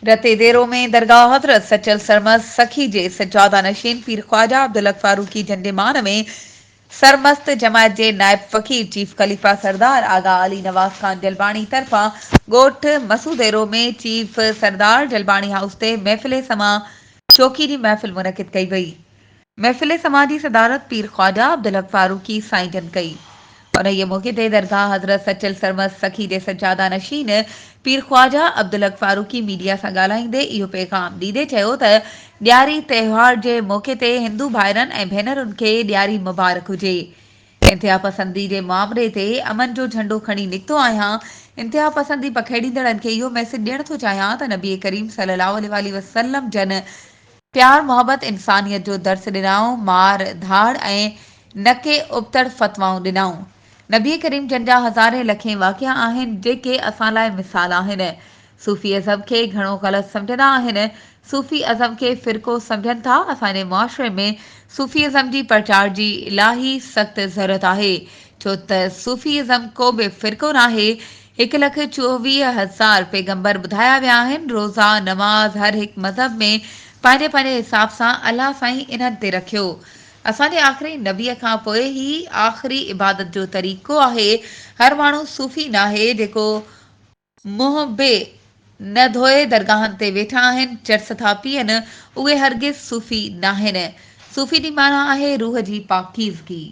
रते देरो में दरगाह हजरत सचल सरमस्त सखी जे सज्जादा नशीन पीर ख्वाजा अब्दुल हक फारूकी झंडेमान में सरमस्त जमायत जे नायब फकीर चीफ खलीफा सरदार आगा अली नवाज खान जलबाणी तरफा गोठ मसूदेरो में चीफ सरदार जलबाणी हाउस ते महफिल समा चौकीरी महफिल मुनक़िद कई वई। महफिल समा जी सदारत पीर ख्वाजा अब्दुल हक फारूकी साईं जन कई। और ये मौके ते दरगाह हजरत सचल सरमस्त सखी जे सज्जादा नशीन पीर ख्वाजा अब्दुल हक फारूकी मीडिया सां ॻाल्हाईंदे इहो पैगाम ॾींदे चयो त ॾियारी त्योहार जे मौके ते हिंदू भाइरनि ऐं भेनरुनि खे ॾियारी मुबारक हुजे। इंतिहा पसंदी जे मामले ते अमन जो झंडो खणी निकितो आहियां। इंतिहा पसंदी पखेड़ींदड़नि खे इहो मैसेज ॾियणु थो चाहियां त नबी करीम सल्लल्लाहु अलैहि वसल्लम जन प्यार मोहब्बत इंसानियत जो दर्स ॾिनाऊं, मार धाड़ ऐं नके उबतड़ फतवाऊं ॾिनाऊं। नबी करीम जन जा हज़ारे लखे वाक़िया आहिनि जेके असां लाइ मिसाल आहिनि। सूफ़ी अज़म खे घणो ग़लति सम्झंदा आहिनि। सूफ़ी अज़म खे फ़िरक़ो सम्झनि था। असांजे मुआशरे में सूफ़ी अज़म जी प्रचार जी इलाही सख़्त ज़रूरत आहे, छो त सूफ़ी अज़म को बि फ़िरक़ो नाहे। 1,24,000 पैगंबर ॿुधाया विया आहिनि। रोज़ा नमाज़ हर हिकु मज़हब में पंहिंजे पंहिंजे हिसाब सां अलाह साईं इन्हनि ते रखियो। असांजे आख़िरी नबीअ खां पोइ ई आख़िरी इबादत जो तरीक़ो आहे। हर माण्हू सूफ़ी नाहे जेको मुंहुं बि न धोए दरगाहनि ते वेठा आहिनि, चर्स था पीअनि, उहे हरगिज़ सूफ़ी नाहिनि। सूफ़ी जी माना आहे रूह जी पाकीज़गी।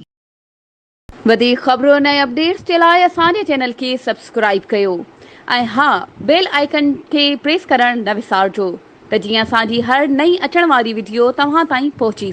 वधीक ख़बरुनि ऐं अपडेट्स जे लाइ असांजे चैनल खे सब्सक्राइब कयो ऐं हा बेल आइकन खे प्रेस करणु न विसारजो त जीअं असांजी हर नई अचण वारी वीडियो तव्हां ताईं पहुची